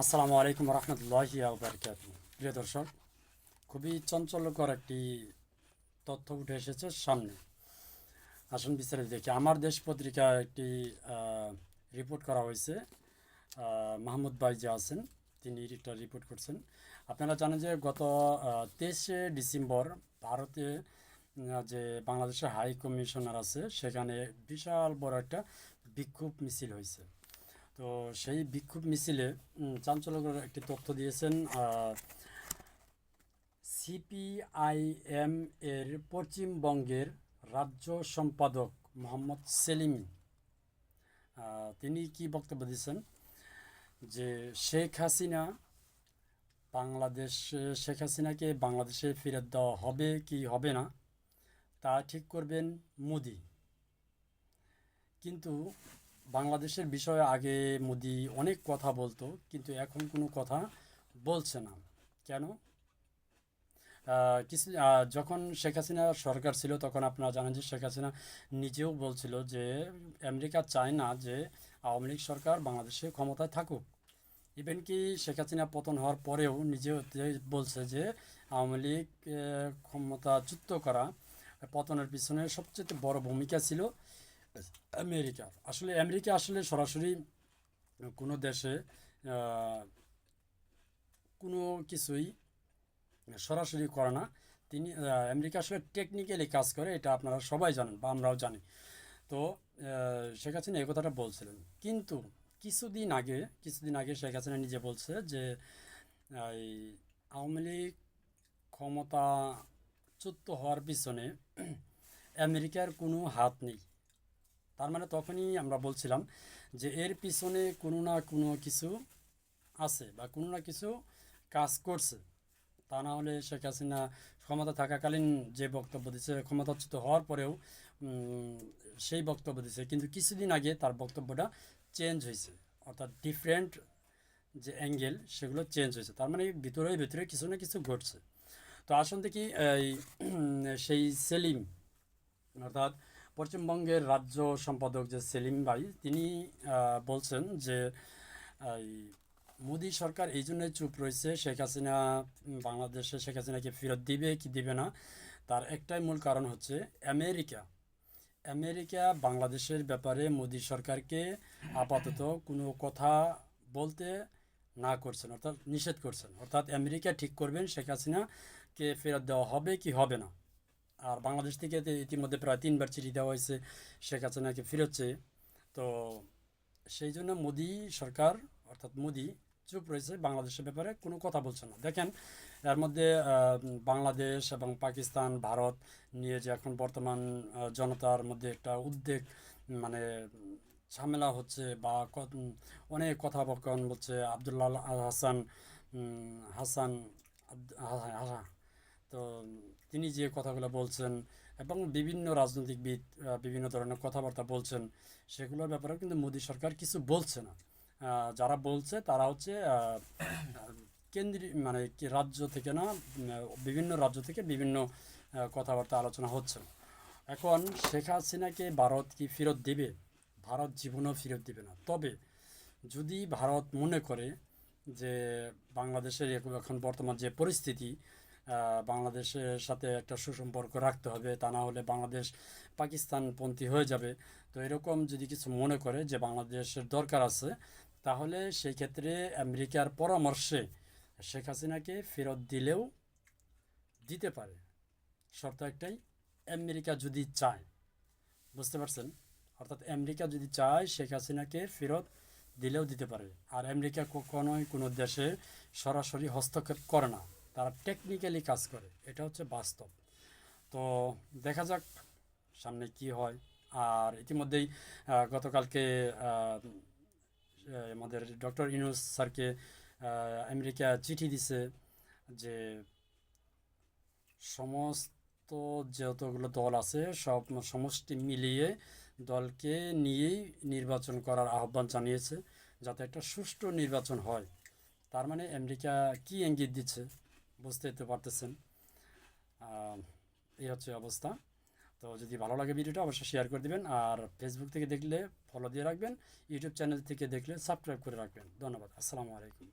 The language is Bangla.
আসসালামু আলাইকুম রহমতুল্লাহি বারকাত। প্রিয় দর্শক, খুবই চঞ্চলকর একটি তথ্য উঠে এসেছে সামনে। আসুন বিস্তারিত দেখি। আমার দেশ পত্রিকা একটি রিপোর্ট করা হয়েছে। মাহমুদ ভাই যে আছেন তিনি একটা রিপোর্ট করছেন। আপনারা জানেন যে গত 23শে ডিসেম্বর ভারতে যে বাংলাদেশের হাই কমিশনার আছে সেখানে বিশাল বড় একটা বিক্ষোভ মিছিল হয়েছে। তো সেই বিক্ষোভ মিছিলে চাঞ্চল্যকর একটি তথ্য দিয়েছেন সিপিআইএম এর পশ্চিমবঙ্গের রাজ্য সম্পাদক মোহাম্মদ সেলিম। তিনি কি বক্তব্য দিয়েছেন যে শেখ হাসিনাকে বাংলাদেশে ফেরত দেওয়া হবে কি হবে না তা ঠিক করবেন মোদি। কিন্তু বাংলাদেশের বিষয়ে আগে মোদি অনেক কথা বলতো, কিন্তু এখন কোনো কথা বলছে না। কেন? যখন শেখ হাসিনা সরকার ছিল তখন আপনারা জানেন যে শেখ হাসিনা নিজেও বলছিল যে আমেরিকা চায় না যে আওয়ামী লীগ সরকার বাংলাদেশে ক্ষমতায় থাকুক। ইভেন কি শেখ হাসিনা পতন হওয়ার পরেও নিজেও বলছে যে আওয়ামী লীগ ক্ষমতাচ্যুত করা পতনের পিছনে সবচেয়ে বড় ভূমিকা ছিল আমেরিকা আসলে সরাসরি কোনো দেশে কোনো কিছুই সরাসরি করে না। আমেরিকা আসলে টেকনিক্যালি কাজ করে, এটা আপনারা সবাই জানেন বা আমরাও জানি। তো শেখ হাসিনা এই কথাটা বলছিলেন, কিন্তু কিছুদিন আগে শেখ হাসিনা নিজে বলছে যে এই আওয়ামী লীগ ক্ষমতাচ্যুত হওয়ার পিছনে আমেরিকার কোনো হাত নেই। তার মানে তখনই আমরা বলছিলাম যে এর পিছনে কোনো না কোনো কিছু আছে বা কোনো না কিছু কাজ করছে। তা না হলে শেখ হাসিনা ক্ষমতা থাকাকালীন যে বক্তব্য দিচ্ছে, ক্ষমতাচ্যুত হওয়ার পরেও সেই বক্তব্য দিচ্ছে, কিন্তু কিছুদিন আগে তার বক্তব্যটা চেঞ্জ হয়েছে, অর্থাৎ ডিফারেন্ট যে অ্যাঙ্গেল সেগুলো চেঞ্জ হয়েছে। তার মানে ভিতরে কিছু না কিছু ঘটছে। তো আসুন দেখি সেই সেলিম, অর্থাৎ পশ্চিমবঙ্গের রাজ্য সম্পাদক যে সেলিম ভাই, তিনি বলছেন যে এই মোদী সরকার এই জন্যই চুপ রয়েছে, বাংলাদেশে শেখ হাসিনাকে ফেরত দিবে কি দিবে না তার একটাই মূল কারণ হচ্ছে আমেরিকা। আমেরিকা বাংলাদেশের ব্যাপারে মোদী সরকারকে আপাতত কোনো কথা বলতে না করছেন, অর্থাৎ নিষেধ করছেন। অর্থাৎ আমেরিকা ঠিক করবেন শেখ হাসিনাকে ফেরত দেওয়া হবে কি হবে না। আর বাংলাদেশ থেকে ইতিমধ্যে প্রায় 3বার চিঠি দেওয়া হয়েছে শেখ হাসিনাকে ফেরত চেয়ে। তো সেই জন্য মোদী সরকার, অর্থাৎ মোদী চুপ রয়েছে, বাংলাদেশের ব্যাপারে কোনো কথা বলছে না। দেখেন এর মধ্যে বাংলাদেশ এবং পাকিস্তান ভারত নিয়ে যে এখন বর্তমান জনতার মধ্যে একটা উদ্বেগ, মানে ঝামেলা হচ্ছে বা অনেক কথা বকন বলছে আবদুল্লাহ হাসান হাসান হাসান। তো তিনি যে কথাগুলো বলছেন এবং বিভিন্ন রাজনৈতিকবিদ বিভিন্ন ধরনের কথাবার্তা বলছেন, সেগুলোর ব্যাপারেও কিন্তু মোদী সরকার কিছু বলছে না। যারা বলছে তারা হচ্ছে কেন্দ্রীয়, মানে কি রাজ্য থেকে না, বিভিন্ন রাজ্য থেকে বিভিন্ন কথাবার্তা আলোচনা হচ্ছে। এখন শেখ হাসিনাকে ভারত কি ফেরত দিবে? ভারত জীবনেও ফেরত দিবে না। তবে যদি ভারত মনে করে যে বাংলাদেশের এখন বর্তমান যে পরিস্থিতি, বাংলাদেশের সাথে একটা সুসম্পর্ক রাখতে হবে, তা না হলে বাংলাদেশ পাকিস্তানপন্থী হয়ে যাবে। তো এরকম যদি কিছু মনে করে যে বাংলাদেশের দরকার আছে, তাহলে সেই ক্ষেত্রে আমেরিকার পরামর্শে শেখ হাসিনাকে ফেরত দিলেও দিতে পারে। শর্ত একটাই, আমেরিকা যদি চায়। বুঝতে পারছেন? অর্থাৎ আমেরিকা যদি চায় শেখ হাসিনাকে ফেরত দিলেও দিতে পারে। আর আমেরিকা কখনোই কোনো দেশে সরাসরি হস্তক্ষেপ করে না, তারা টেকনিক্যালি কাজ করে, এটা হচ্ছে বাস্তব। তো দেখা যাক সামনে কি হয়। আর ইতিমধ্যেই গতকালকে আমাদের ডক্টর ইউনূস স্যারকে আমেরিকা চিঠি দিছে যে সমস্ত যতগুলো দল আছে সব সমষ্টি মিলিয়ে দলকে নিয়েই নির্বাচন করার আহ্বান জানিয়েছে, যাতে একটা সুষ্ঠু নির্বাচন হয়। তার মানে আমেরিকা কি ইঙ্গিত দিচ্ছে বুঝতেই তো পারতেছেন। এই হচ্ছে অবস্থা। তো যদি ভালো লাগে ভিডিওটা অবশ্যই শেয়ার করে দিবেন, আর ফেসবুক থেকে দেখলে ফলো দিয়ে রাখবেন, ইউটিউব চ্যানেল থেকে দেখলে সাবস্ক্রাইব করে রাখবেন। ধন্যবাদ। আসসালামু আলাইকুম।